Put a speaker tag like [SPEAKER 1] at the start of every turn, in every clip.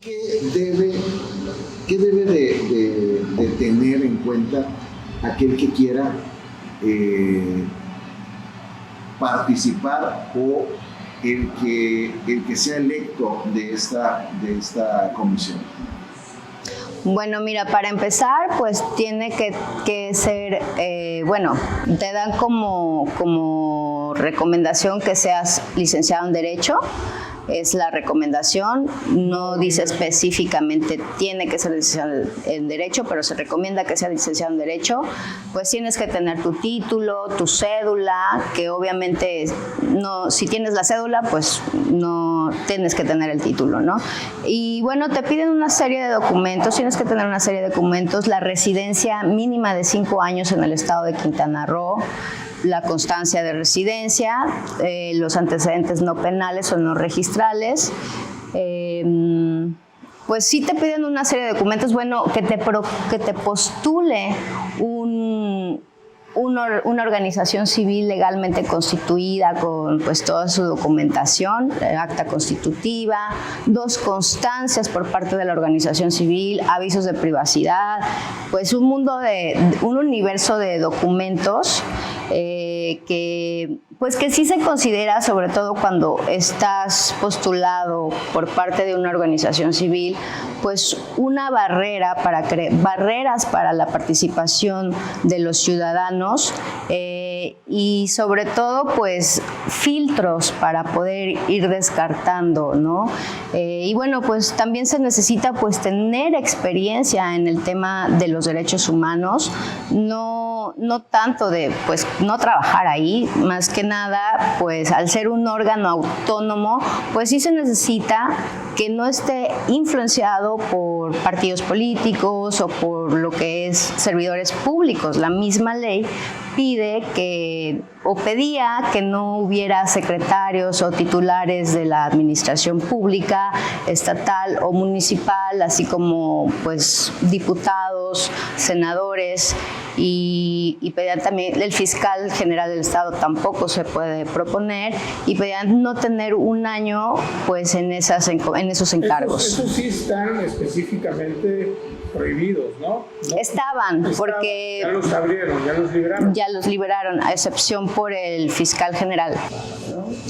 [SPEAKER 1] ¿Qué debe de tener en cuenta aquel que quiera participar o el que sea electo de esta comisión?
[SPEAKER 2] Bueno, mira, para empezar, pues tiene que ser, te dan como recomendación que seas licenciado en Derecho. Es la recomendación, no dice específicamente tiene que ser licenciado en Derecho, pero se recomienda que sea licenciado en Derecho. Pues tienes que tener tu título, tu cédula, que obviamente no, si tienes la cédula, pues no tienes que tener el título, ¿no? Y bueno, te piden una serie de documentos, tienes que tener una serie de documentos, la residencia mínima de 5 años en el estado de Quintana Roo, la constancia de residencia, los antecedentes no penales o no registrales. Pues sí te piden una serie de documentos, bueno, que te postule una organización civil legalmente constituida con pues toda su documentación, acta constitutiva, 2 constancias por parte de la organización civil, avisos de privacidad, pues un universo de documentos que sí se considera, sobre todo cuando estás postulado por parte de una organización civil, pues una barreras para la participación de los ciudadanos y sobre todo pues filtros para poder ir descartando, ¿no? Y bueno, pues también se necesita pues tener experiencia en el tema de los derechos humanos, no tanto de pues no trabajar ahí, más que nada pues al ser un órgano autónomo pues sí se necesita que no esté influenciado por partidos políticos o por lo que es servidores públicos. La misma ley pedía que no hubiera secretarios o titulares de la administración pública, estatal o municipal, así como pues diputados, senadores y pedían también, el fiscal general del estado tampoco se puede proponer y pedían no tener un año pues en esos encargos.
[SPEAKER 3] Esos sí están específicamente prohibidos, ¿no?
[SPEAKER 2] Estaban, porque
[SPEAKER 3] ya los abrieron, ya los liberaron.
[SPEAKER 2] Ya los liberaron, a excepción por el fiscal general.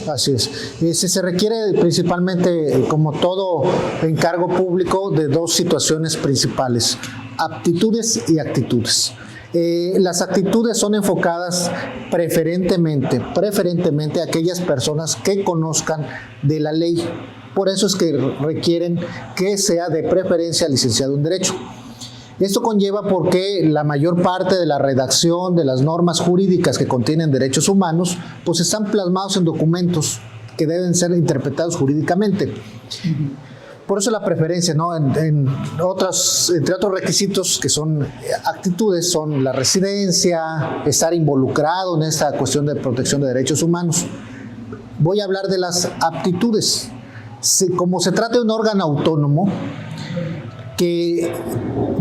[SPEAKER 4] Así es. Se requiere principalmente, como todo encargo público, de 2 situaciones principales: aptitudes y actitudes. Las actitudes son enfocadas preferentemente a aquellas personas que conozcan de la ley. Por eso es que requieren que sea de preferencia licenciado en Derecho. Esto conlleva porque la mayor parte de la redacción de las normas jurídicas que contienen derechos humanos pues están plasmados en documentos que deben ser interpretados jurídicamente. Por eso la preferencia, ¿no? Entre otros requisitos que son actitudes son la residencia, estar involucrado en esta cuestión de protección de derechos humanos. Voy a hablar de las aptitudes. Como se trata de un órgano autónomo que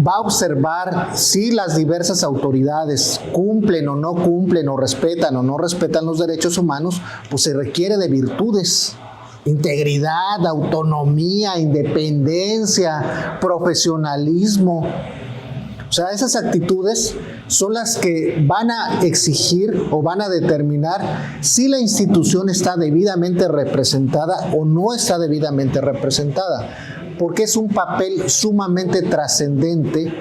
[SPEAKER 4] va a observar si las diversas autoridades cumplen o no cumplen, o respetan o no respetan los derechos humanos, pues se requiere de virtudes: integridad, autonomía, independencia, profesionalismo. O sea, esas actitudes son las que van a exigir o van a determinar si la institución está debidamente representada o no está debidamente representada, porque es un papel sumamente trascendente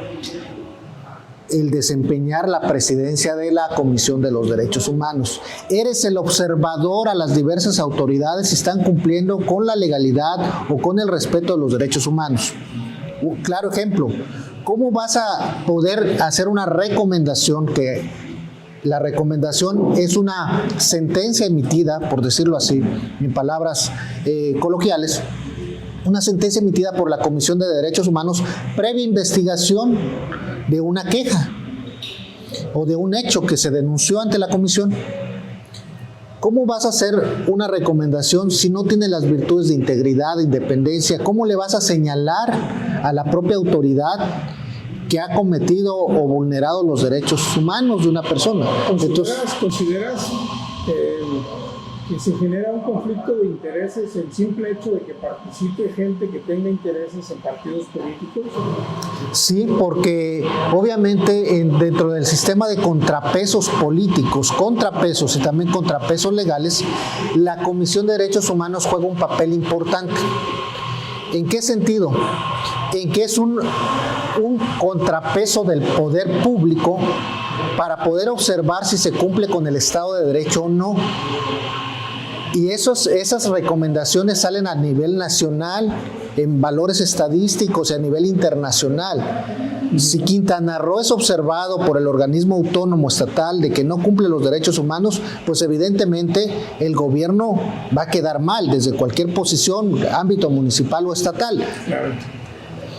[SPEAKER 4] el desempeñar la presidencia de la Comisión de los Derechos Humanos. Eres el observador a las diversas autoridades si están cumpliendo con la legalidad o con el respeto de los derechos humanos. Un claro ejemplo: ¿cómo vas a poder hacer una recomendación? Que la recomendación es una sentencia emitida, por decirlo así, en palabras coloquiales, una sentencia emitida por la Comisión de Derechos Humanos previa investigación de una queja o de un hecho que se denunció ante la comisión? ¿Cómo vas a hacer una recomendación si no tiene las virtudes de integridad, de independencia? ¿Cómo le vas a señalar a la propia autoridad que ha cometido o vulnerado los derechos humanos de una persona?
[SPEAKER 3] ¿Consideras que se genera un conflicto de intereses el simple hecho de que participe gente que tenga intereses en partidos políticos?
[SPEAKER 4] Sí, porque obviamente dentro del sistema de contrapesos políticos, contrapesos y también contrapesos legales, la Comisión de Derechos Humanos juega un papel importante. ¿En qué sentido? En que es un contrapeso del poder público para poder observar si se cumple con el Estado de Derecho o no. Y esas recomendaciones salen a nivel nacional, en valores estadísticos y a nivel internacional. Si Quintana Roo es observado por el organismo autónomo estatal de que no cumple los derechos humanos, pues evidentemente el gobierno va a quedar mal desde cualquier posición, ámbito municipal o estatal.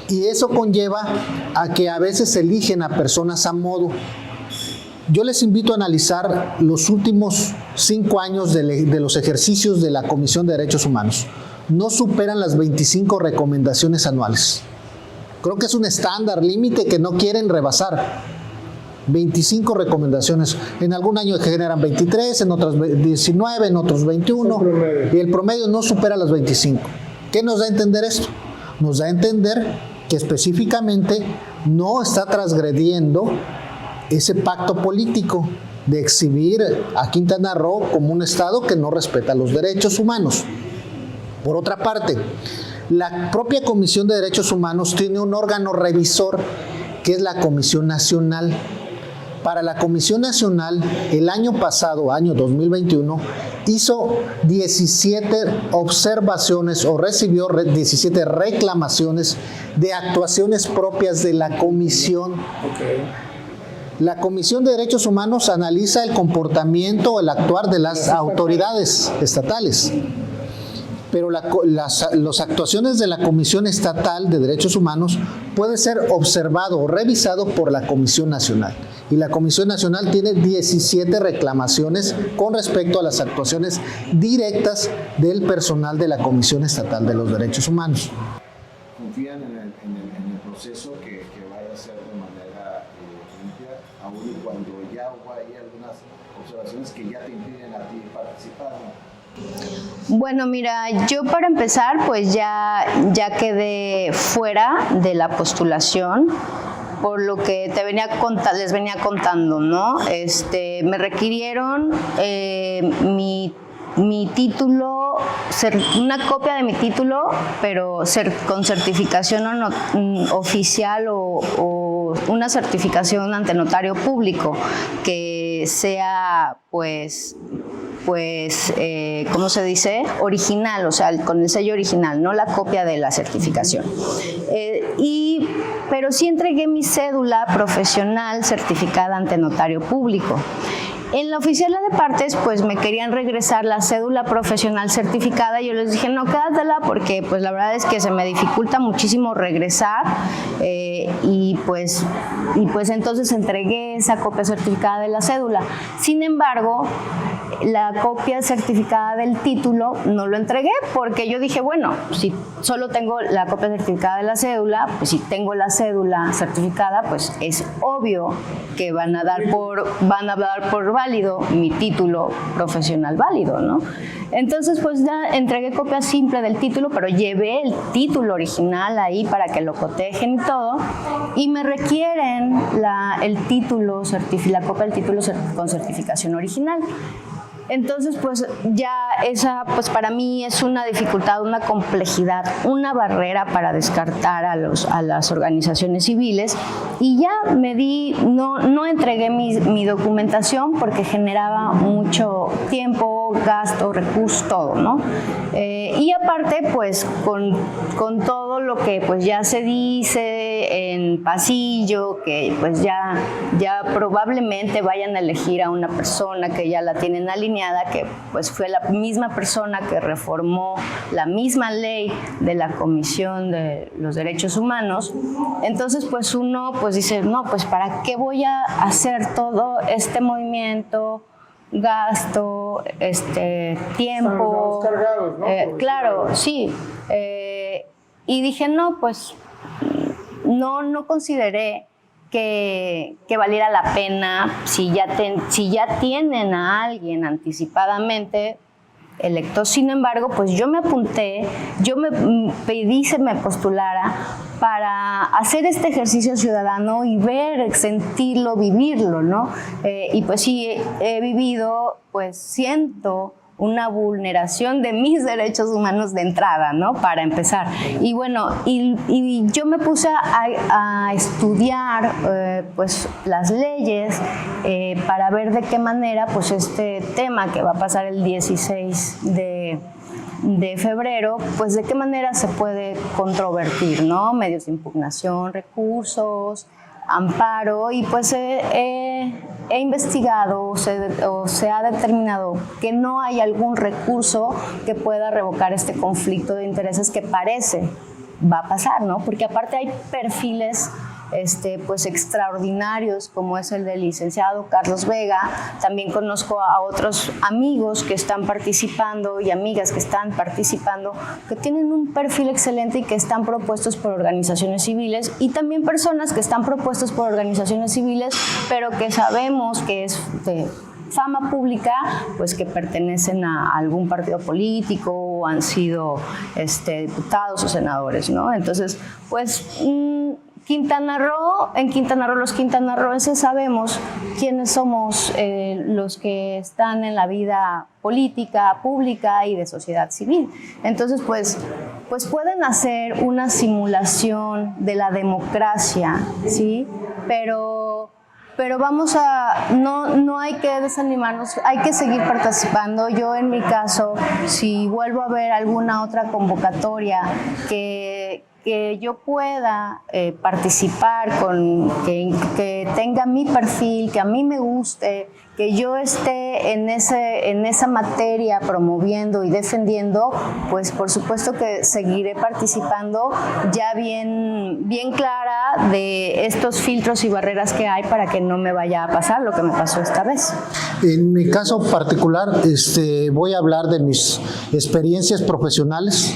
[SPEAKER 4] Y eso conlleva a que a veces eligen a personas a modo. Yo les invito a analizar los últimos 5 años de los ejercicios de la Comisión de Derechos Humanos. No superan las 25 recomendaciones anuales. Creo que es un estándar límite que no quieren rebasar. 25 recomendaciones. En algún año generan 23, en otros 19, en otros 21. Y el promedio no supera las 25. ¿Qué nos da a entender esto? Nos da a entender que específicamente no está transgrediendo ese pacto político de exhibir a Quintana Roo como un estado que no respeta los derechos humanos. Por otra parte, la propia Comisión de Derechos Humanos tiene un órgano revisor que es la Comisión Nacional. Para la Comisión Nacional, el año pasado, año 2021, hizo 17 observaciones o recibió 17 reclamaciones de actuaciones propias de la Comisión. La Comisión de Derechos Humanos analiza el comportamiento o el actuar de las autoridades estatales. Pero las actuaciones de la Comisión Estatal de Derechos Humanos puede ser observado o revisado por la Comisión Nacional. Y la Comisión Nacional tiene 17 reclamaciones con respecto a las actuaciones directas del personal de la Comisión Estatal de los Derechos Humanos.
[SPEAKER 1] ¿Confían en el proceso que vaya a ser de manera limpia, aún y cuando ya hay algunas observaciones que ya te impiden a ti participar?
[SPEAKER 2] Bueno, mira, yo para empezar pues ya quedé fuera de la postulación, por lo que les venía contando, ¿no? Me requirieron mi título, una copia de mi título, pero con certificación oficial o una certificación ante notario público que sea ¿cómo se dice? Original, o sea, con el sello original, no la copia de la certificación. Pero sí entregué mi cédula profesional certificada ante notario público. En la oficina de partes, pues me querían regresar la cédula profesional certificada y yo les dije, no, quédatela porque pues la verdad es que se me dificulta muchísimo regresar y pues entonces entregué esa copia certificada de la cédula. Sin embargo, la copia certificada del título no lo entregué porque yo dije, bueno, si solo tengo la copia certificada de la cédula, pues si tengo la cédula certificada, pues es obvio que van a dar por válido mi título profesional válido, ¿no? Entonces, pues ya entregué copia simple del título, pero llevé el título original ahí para que lo cotejen y todo, y me requieren la copia del título con certificación original. Entonces, pues ya esa, pues para mí es una dificultad, una complejidad, una barrera para descartar a las organizaciones civiles, y ya no entregué mi documentación porque generaba mucho tiempo, gasto, recursos, todo, ¿no? Y aparte, pues con todo lo que pues ya se dice en pasillo, que pues ya probablemente vayan a elegir a una persona que ya la tienen alineada, que pues fue la misma persona que reformó la misma ley de la Comisión de los Derechos Humanos. Entonces pues uno pues dice, no, pues ¿para qué voy a hacer todo este movimiento? Gasto, tiempo.
[SPEAKER 3] Estamos cargados, ¿no?
[SPEAKER 2] Claro, sí. Y dije, no, pues no consideré que valiera la pena si ya tienen a alguien anticipadamente, electo. Sin embargo, pues yo me apunté, yo me pedí se me postulara para hacer este ejercicio ciudadano y ver, sentirlo, vivirlo, ¿no? Y pues sí, he vivido, pues siento una vulneración de mis derechos humanos de entrada, ¿no? Para empezar. Y bueno, y yo me puse a estudiar pues las leyes para ver de qué manera pues este tema que va a pasar el 16 de febrero, pues de qué manera se puede controvertir, ¿no? Medios de impugnación, recursos, amparo, y pues he investigado o se ha determinado que no hay algún recurso que pueda revocar este conflicto de intereses que parece va a pasar, ¿no? Porque aparte hay perfiles pues extraordinarios, como es el del licenciado Carlos Vega. También conozco a otros amigos que están participando y amigas que están participando, que tienen un perfil excelente y que están propuestos por organizaciones civiles, y también personas que están propuestos por organizaciones civiles, pero que sabemos que es de fama pública, pues que pertenecen a algún partido político o han sido diputados o senadores, ¿no? Entonces, pues en Quintana Roo, los quintanarroenses sabemos quiénes somos los que están en la vida política, pública y de sociedad civil. Entonces, pues pueden hacer una simulación de la democracia, ¿sí? Pero vamos no hay que desanimarnos, hay que seguir participando. Yo en mi caso, si vuelvo a ver alguna otra convocatoria que yo pueda participar, que tenga mi perfil, que a mí me guste, que yo esté en esa materia promoviendo y defendiendo, pues por supuesto que seguiré participando, ya bien clara de estos filtros y barreras que hay para que no me vaya a pasar lo que me pasó esta vez.
[SPEAKER 4] En mi caso particular, voy a hablar de mis experiencias profesionales.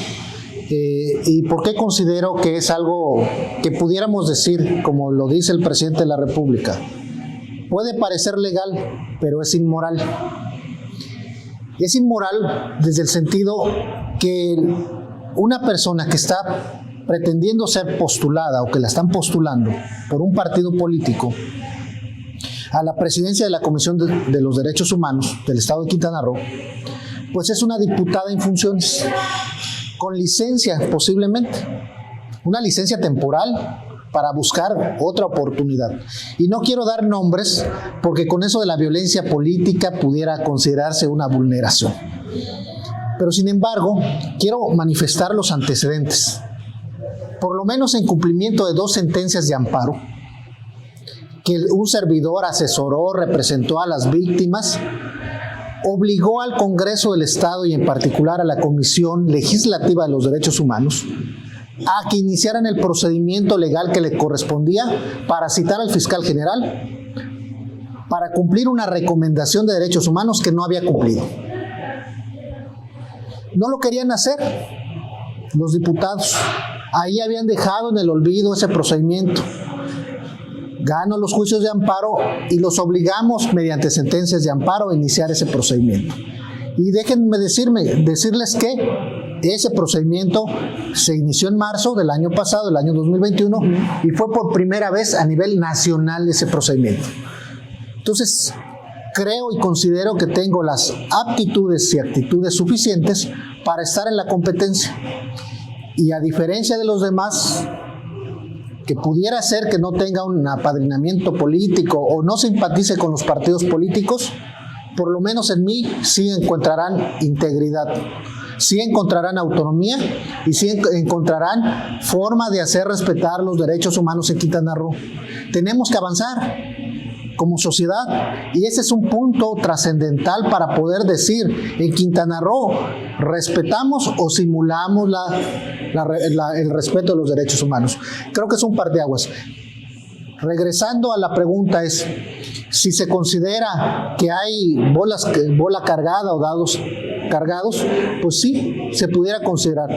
[SPEAKER 4] ¿Y por qué considero que es algo que pudiéramos decir, como lo dice el presidente de la República? Puede parecer legal, pero es inmoral. Es inmoral desde el sentido que una persona que está pretendiendo ser postulada o que la están postulando por un partido político a la presidencia de la Comisión de los Derechos Humanos del Estado de Quintana Roo, pues es una diputada en funciones, con licencia posiblemente, una licencia temporal para buscar otra oportunidad. Y no quiero dar nombres porque con eso de la violencia política pudiera considerarse una vulneración. Pero sin embargo, quiero manifestar los antecedentes. Por lo menos en cumplimiento de 2 sentencias de amparo, que un servidor asesoró, representó a las víctimas, obligó al Congreso del Estado y en particular a la Comisión Legislativa de los Derechos Humanos a que iniciaran el procedimiento legal que le correspondía para citar al fiscal general para cumplir una recomendación de derechos humanos que no había cumplido. No lo querían hacer los diputados. Ahí habían dejado en el olvido ese procedimiento. Gano los juicios de amparo y los obligamos mediante sentencias de amparo a iniciar ese procedimiento. Y déjenme decirles que ese procedimiento se inició en marzo del año pasado, del año 2021, y fue por primera vez a nivel nacional ese procedimiento. Entonces, creo y considero que tengo las aptitudes y actitudes suficientes para estar en la competencia. Y a diferencia de los demás, que pudiera ser que no tenga un apadrinamiento político o no simpatice con los partidos políticos, por lo menos en mí sí encontrarán integridad, sí encontrarán autonomía y sí encontrarán forma de hacer respetar los derechos humanos en Quintana Roo. Tenemos que avanzar como sociedad y ese es un punto trascendental para poder decir en Quintana Roo respetamos o simulamos el respeto de los derechos humanos. Creo que es un parteaguas. Regresando a la pregunta es si se considera que hay bola cargada o dados cargados, pues sí, se pudiera considerar,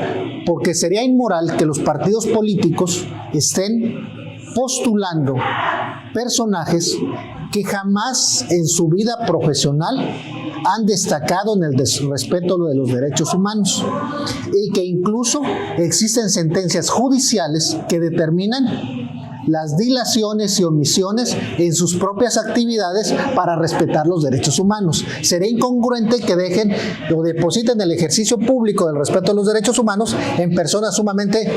[SPEAKER 4] porque sería inmoral que los partidos políticos estén postulando personajes que jamás en su vida profesional han destacado en el respeto de los derechos humanos y que incluso existen sentencias judiciales que determinan las dilaciones y omisiones en sus propias actividades para respetar los derechos humanos. Sería incongruente que dejen o depositen el ejercicio público del respeto a los derechos humanos en personas sumamente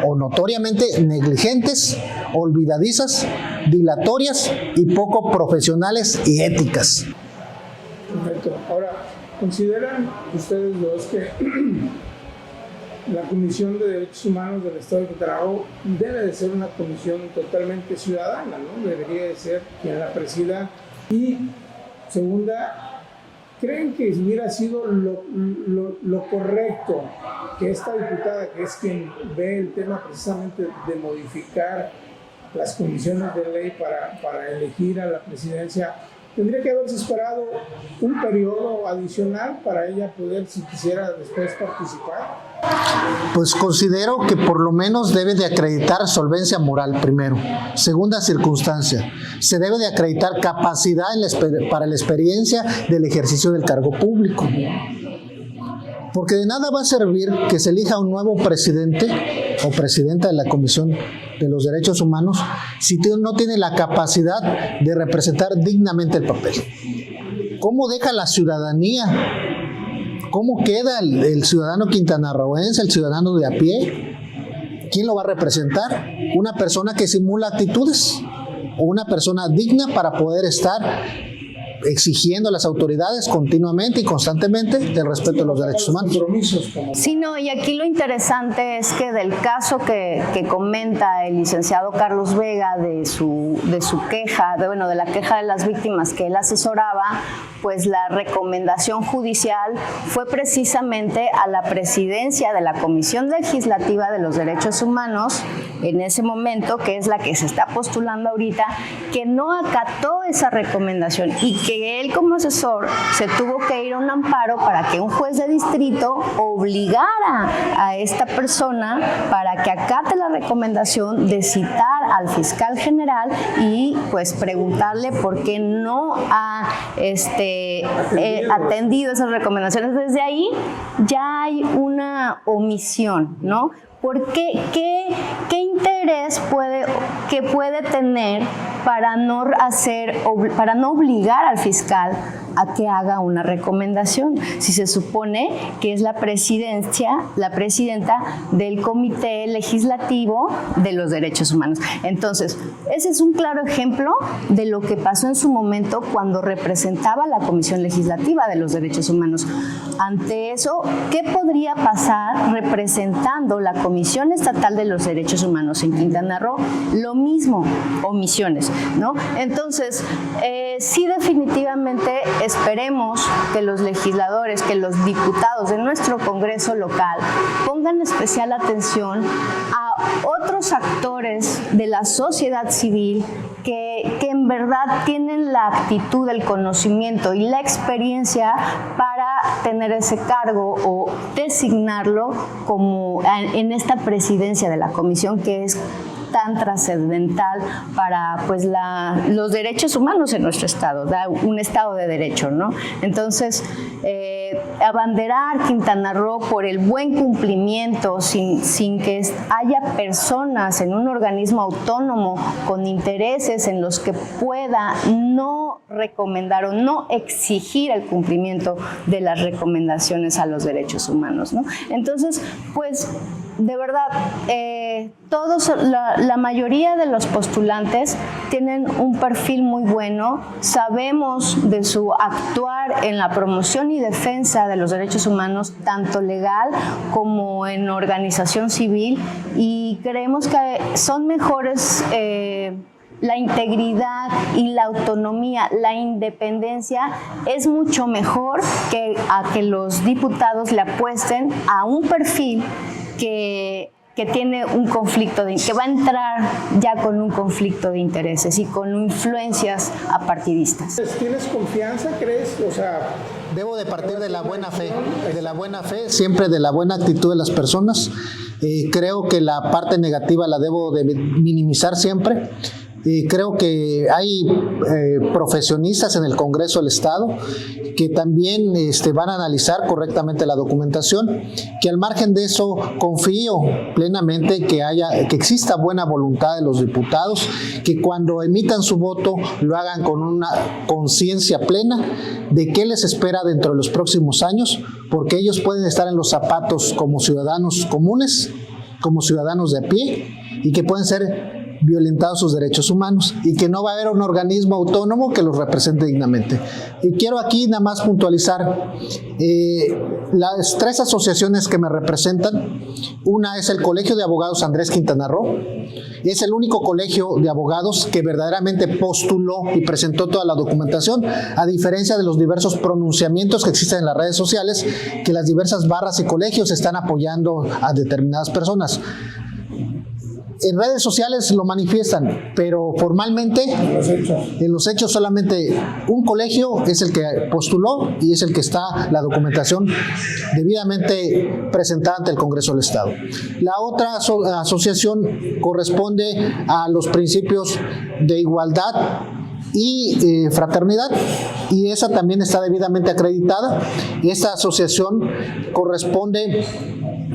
[SPEAKER 4] o notoriamente negligentes, olvidadizas, dilatorias y poco profesionales y éticas.
[SPEAKER 3] Perfecto. Ahora, ¿consideran ustedes dos que la Comisión de Derechos Humanos del Estado de Quintana Roo debe de ser una comisión totalmente ciudadana, ¿no? Debería de ser quien la presida? Y segunda, ¿creen que hubiera sido lo correcto que esta diputada, que es quien ve el tema precisamente de modificar las condiciones de ley para elegir a la presidencia, tendría que haberse esperado un periodo adicional para ella poder, si quisiera, después participar?
[SPEAKER 4] Pues considero que por lo menos debe de acreditar solvencia moral primero. Segunda circunstancia, se debe de acreditar capacidad para la experiencia del ejercicio del cargo público. Porque de nada va a servir que se elija un nuevo presidente o presidenta de la Comisión de los Derechos Humanos si no tiene la capacidad de representar dignamente el papel. ¿Cómo deja la ciudadanía? ¿Cómo queda el ciudadano quintanarroense, el ciudadano de a pie? ¿Quién lo va a representar? ¿Una persona que simula actitudes? ¿O una persona digna para poder estar exigiendo a las autoridades continuamente y constantemente el respeto de los derechos humanos?
[SPEAKER 2] Sí, no, y aquí lo interesante es que del caso que comenta el licenciado Carlos Vega de su queja, de la queja de las víctimas que él asesoraba, pues la recomendación judicial fue precisamente a la presidencia de la Comisión Legislativa de los Derechos Humanos, en ese momento, que es la que se está postulando ahorita, que no acató esa recomendación y que él como asesor se tuvo que ir a un amparo para que un juez de distrito obligara a esta persona para que acate la recomendación de citar al fiscal general y pues preguntarle por qué no ha atendido esas recomendaciones. Desde ahí ya hay una omisión, ¿no? ¿Por qué? ¿Qué interés puede tener para no obligar al fiscal a que haga una recomendación? Si se supone que es la presidenta del Comité Legislativo de los Derechos Humanos. Entonces, ese es un claro ejemplo de lo que pasó en su momento cuando representaba la Comisión Legislativa de los Derechos Humanos. Ante eso, ¿qué podría pasar representando la Comisión Estatal de los Derechos Humanos en Quintana Roo? Lo mismo, omisiones, ¿no? Entonces, sí, definitivamente esperemos que los legisladores, que los diputados de nuestro Congreso local pongan especial atención a otros actores de la sociedad civil que en verdad tienen la actitud, el conocimiento y la experiencia para tener ese cargo o designarlo como en esta presidencia de la comisión, que es tan trascendental para pues los derechos humanos en nuestro estado, un estado de derecho, ¿no? Entonces, abanderar Quintana Roo por el buen cumplimiento sin que haya personas en un organismo autónomo con intereses en los que pueda no recomendar o no exigir el cumplimiento de las recomendaciones a los derechos humanos, ¿no? Entonces, pues de verdad, la mayoría de los postulantes tienen un perfil muy bueno, sabemos de su actuar en la promoción y defensa de los derechos humanos, tanto legal como en organización civil, y creemos que son mejores. La integridad y la autonomía, la independencia es mucho mejor que los diputados le apuesten a un perfil que tiene un conflicto, que va a entrar ya con un conflicto de intereses y con influencias apartidistas.
[SPEAKER 3] ¿Tienes confianza, crees? O sea,
[SPEAKER 4] debo de partir de la buena fe, siempre de la buena actitud de las personas. Creo que la parte negativa la debo de minimizar siempre, Y creo que hay profesionistas en el Congreso del Estado que también van a analizar correctamente la documentación, que al margen de eso confío plenamente que exista buena voluntad de los diputados, que cuando emitan su voto lo hagan con una conciencia plena de qué les espera dentro de los próximos años, porque ellos pueden estar en los zapatos como ciudadanos comunes, como ciudadanos de a pie, y que pueden ser violentados sus derechos humanos y que no va a haber un organismo autónomo que los represente dignamente. Y quiero aquí nada más puntualizar las 3 asociaciones que me representan. Una es el Colegio de Abogados Andrés Quintana Roo. Es el único colegio de abogados que verdaderamente postuló y presentó toda la documentación, a diferencia de los diversos pronunciamientos que existen en las redes sociales, que las diversas barras y colegios están apoyando a determinadas personas. En redes sociales lo manifiestan, pero formalmente en los hechos solamente un colegio es el que postuló y es el que está la documentación debidamente presentada ante el Congreso del Estado. La otra asociación corresponde a los principios de igualdad y fraternidad, y esa también está debidamente acreditada. Esta asociación corresponde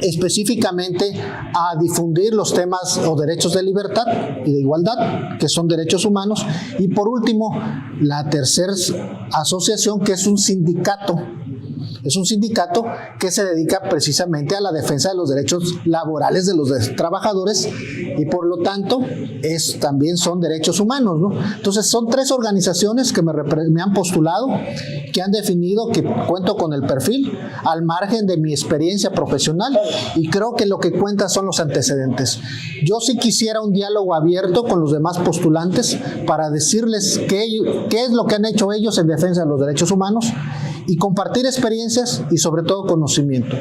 [SPEAKER 4] específicamente a difundir los temas o derechos de libertad y de igualdad, que son derechos humanos. Y por último, la tercera asociación, que es un sindicato. Es un sindicato que se dedica precisamente a la defensa de los derechos laborales de los trabajadores y por lo tanto también son derechos humanos, ¿no? Entonces son 3 organizaciones que me han postulado, que han definido que cuento con el perfil al margen de mi experiencia profesional, y creo que lo que cuenta son los antecedentes. Yo sí quisiera un diálogo abierto con los demás postulantes para decirles qué es lo que han hecho ellos en defensa de los derechos humanos y compartir experiencias y sobre todo conocimiento.